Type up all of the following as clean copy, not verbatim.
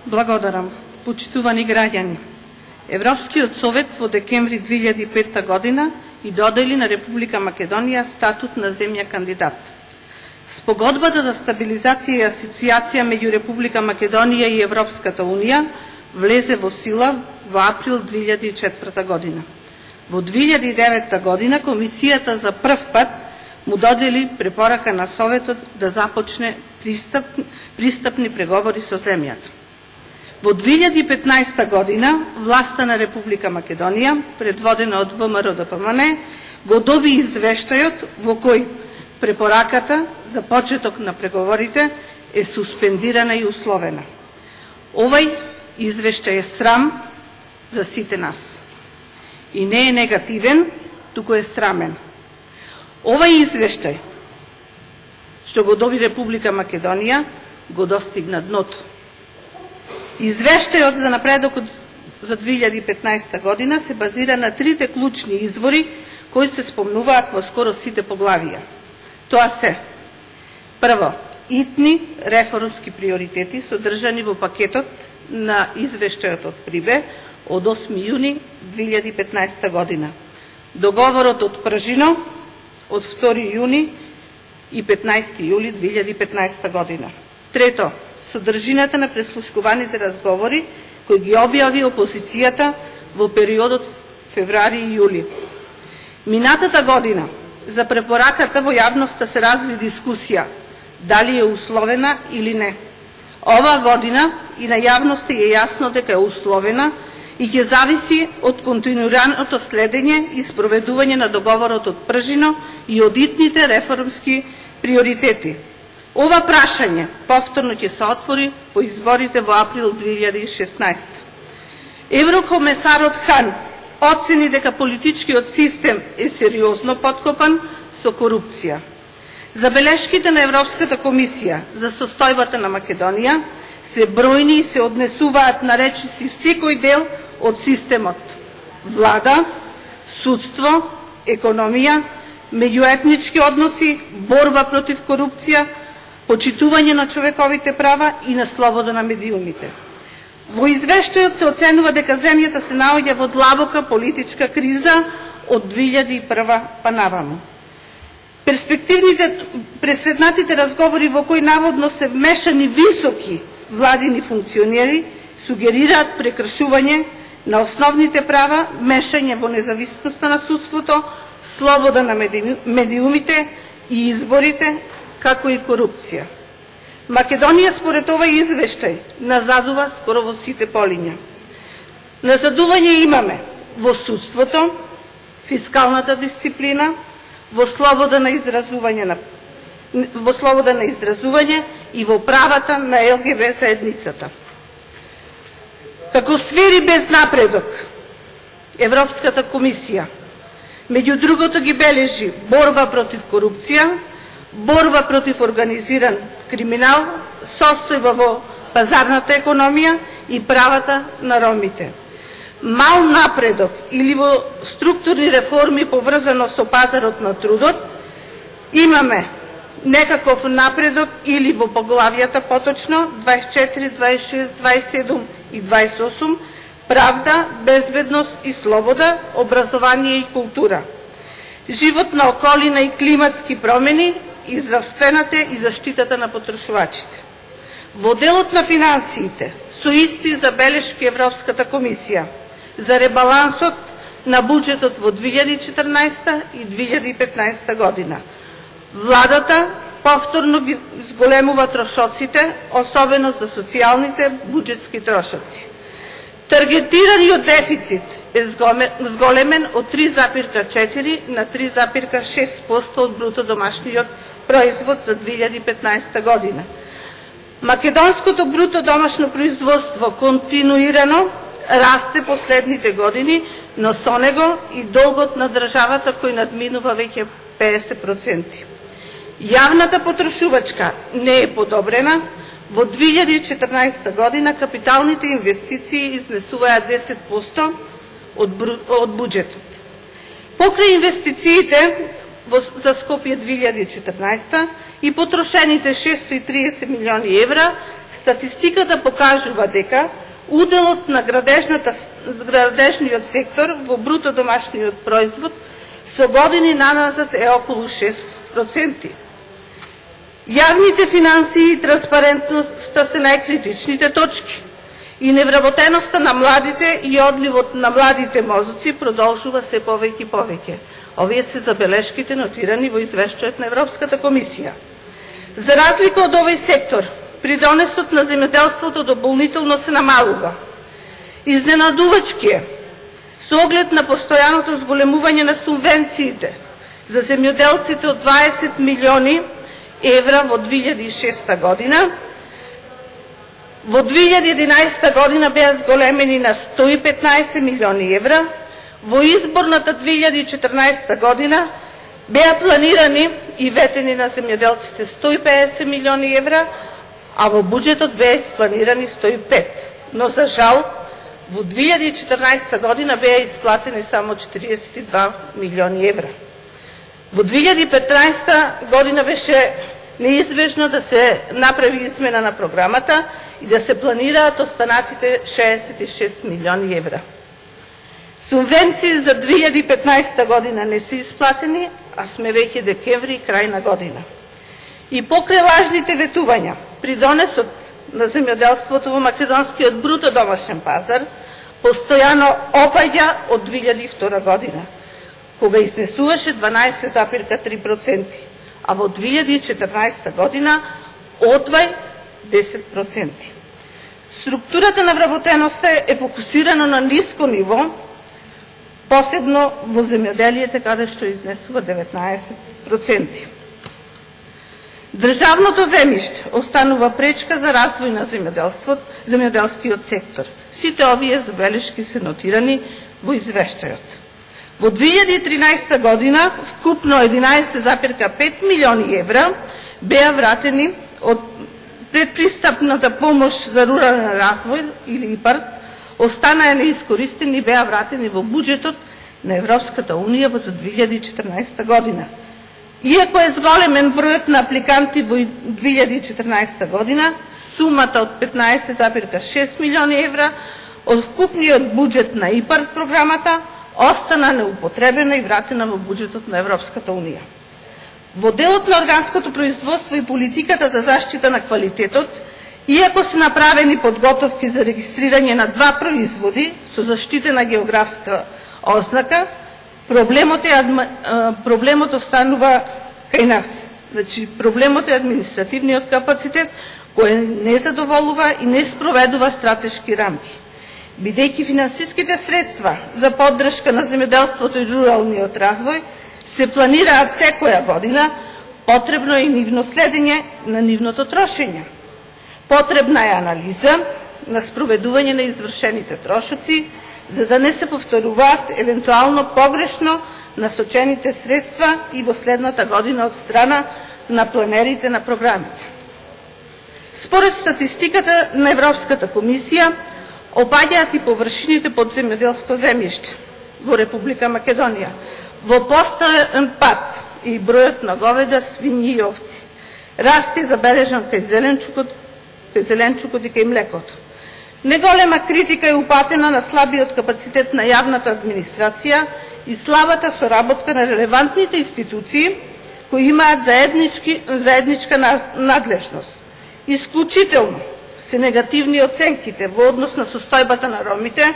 Благодарам. Почитувани граѓани, Европскиот совет во декември 2005 година и додели на Република Македонија статут на земја кандидат. Спогодбата за стабилизација и асоциација меѓу Република Македонија и Европската унија влезе во сила во април 2004 година. Во 2009 година Комисијата за прв пат му додели препорака на Советот да започне пристапни преговори со земјата. Во 2015 година власта на Република Македонија, предводена од ВМРО-ДПМН, го доби извештајот во кој препораката за почеток на преговорите е суспендирана и условена. Овај извештај е срам за сите нас. И не е негативен, туку е срамен. Овај извештај, што го доби Република Македонија, го достигна дното. Извештајот за напредокот за 2015 година се базира на трите клучни извори кои се спомнуваат во скоро сите поглавија. Тоа се: прво, итни реформски приоритети содржани во пакетот на извештајот од Прибе од 8 јуни 2015 година, договорот од Пржино од 2 јуни и 15 јули 2015 година. Трето, содржината на преслушкуваните разговори кои ги објави опозицијата во периодот февруари и јули. Минатата година за препораката во јавноста се разви дискусија дали е условена или не. Оваа година и на јавноста е јасно дека е условена и ќе зависи од континуираното следење и спроведување на договорот од Пржино и од итните реформски приоритети. Ова прашање повторно ќе се отвори по изборите во април 2016. Еврокомесарот Хан оцени дека политичкиот систем е сериозно подкопан со корупција. Забелешките на Европската комисија за состојбата на Македонија се бројни и се однесуваат на речиси секој дел од системот: влада, судство, економија, меѓуетнички односи, борба против корупција, почитување на човековите права и на слобода на медиумите. Во извештајот се оценува дека земјата се наоѓа во длабока политичка криза од 2001 па наваму. Преседнатите разговори во кои наводно се вмешани високи владини функционери сугерираат прекршување на основните права, мешање во независноста на судството, слобода на медиумите и изборите, како и корупција. Македонија според овај извештај назадува скоро во сите полиња. Назадување имаме во судството, фискалната дисциплина, во слобода на изразување и во правата на ЛГБТ заедницата. Како сфери без напредок, Европската комисија меѓу другото ги бележи борба против корупција, борба против организиран криминал, состојба во пазарната економија и правата на ромите. Мал напредок или во структурни реформи поврзано со пазарот на трудот, имаме некаков напредок или во поглавијата поточно 24, 26, 27 и 28, правда, безбедност и слобода, образование и култура, животна околина и климатски промени, и здравствената и заштитата на потрошувачите. Во делот на финансиите, со исти забелешки Европската комисија за ребалансот на буџетот во 2014 и 2015 година. Владата повторно ги зголемува трошоците, особено за социјалните буџетски трошоци. Таргетираниот дефицит е зголемен од 3,4 на 3,6% од бруто домашниот производ за 2015 година. Македонското бруто домашно производство континуирано расте последните години, но со него и долгот на државата кој надминува веќе 50%. Јавната потрошувачка не е подобрена. Во 2014 година капиталните инвестиции изнесуваат 10% од буџетот. Покрај инвестициите за Скопје 2014 и потрошените 630 милиони евра Статистиката покажува дека уделот на градежниот сектор во бруто домашниот производ со години наназад е околу 6%. Јавните финансии и транспарентноста се најкритичните точки и невработеноста на младите и одливот на младите мозоци продолжува се повеќе и повеќе. Овие се забелешките нотирани во извештајот на Европската комисија. За разлика од овој сектор, придонесот на земјоделството дополнително се намалува. Изненадувачки е, со оглед на постојаното зголемување на субвенциите за земјоделците од 20 милиони евра во 2006 година, во 2011 година беа зголемени на 115 милиони евра, во изборната 2014 година беа планирани и ветени на земјоделците 150 милиони евра, а во буџетот беа испланирани 105. Но за жал, во 2014 година беа исплатени само 42 милиони евра. Во 2015 година беше неизбежно да се направи измена на програмата и да се планираат останатите 66 милиони евра. Субвенции за 2015 година не се исплатени, а сме веќе декември и крај на година. И покрај важните ветувања, придонесот на земјоделството во македонскиот бруто домашен пазар постојано опаѓа од 2002 година, кога изнесуваше 12,3%, а во 2014 година одвај 10%. Структурата на вработеноста е фокусирана на ниско ниво, посебно во земјоделието, каде што изнесува 19%. Државното земјиште останува пречка за развој на земјоделскиот сектор. Сите овие забелешки се нотирани во извештајот. Во 2013 година вкупно 11,5 милиони евра беа вратени од предпристапната помош за рурален развој или ИПАРД, останаа неискористени и беа вратени во буџетот на Европската Унија во 2014 година. Иако е зголемен бројот на апликанти во 2014 година, сумата од 15,6 милиони евра од вкупниот буџет на ИПАРД програмата остана неупотребена и вратена во буџетот на Европската Унија. Во делот на органското производство и политиката за заштита на квалитетот, иако се направени подготовки за регистрирање на 2 производи со заштитена географска ознака, проблемот останува кај нас. Значи, проблемот е административниот капацитет, кој не задоволува и не спроведува стратешки рамки. Бидејќи финансиските средства за поддршка на земјоделството и руралниот развој се планираат секоја година, потребно е нивно следење на нивното трошење. Потребна е анализа на спроведување на извршените трошоци, за да не се повторуваат евентуално погрешно насочените средства и во следната година од страна на планерите на програмите. Според статистиката на Европската комисија, опаѓаат и површините под земјоделско земјиште во Република Македонија, во постојан пат и бројот на говеда, свињи и овци. Раст е забележан кај зеленчукот и кај млекото. Неголема критика е упатена на слабиот капацитет на јавната администрација и слабата соработка на релевантните институции кои имаат заедничка надлежност. Исклучително се негативни оценките во однос на состојбата на ромите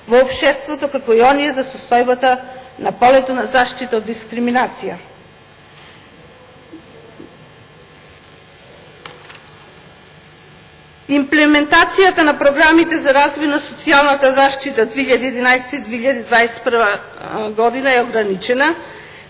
во општеството, како и оние за состојбата на полето на заштита од дискриминација. Имплементацијата на програмите за развој на социјалната заштита 2011-2021 година е ограничена.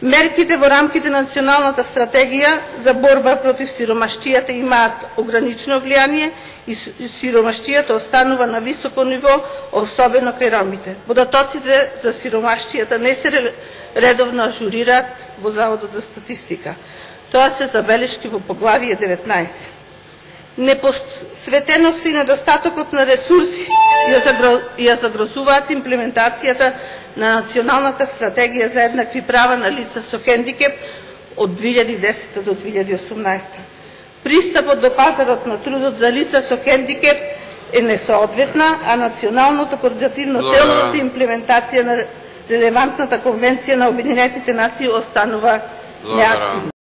Мерките во рамките на националната стратегија за борба против сиромаштијата имаат ограничено влијание и сиромаштијата останува на високо ниво, особено кај ромите. Податоците за сиромаштијата не се редовно ажурираат во Заводот за статистика. Тоа се забелешки во поглавие 19. Непосветеност и недостатокот на ресурси ја загрозуваат имплементацијата на Националната стратегија за еднакви права на лица со хендикеп од 2010 до 2018. Пристапот до пазарот на трудот за лица со хендикеп е несоодветна, а националното координативно тело за имплементација на релевантната конвенција на Обединетите нации останува неактивно.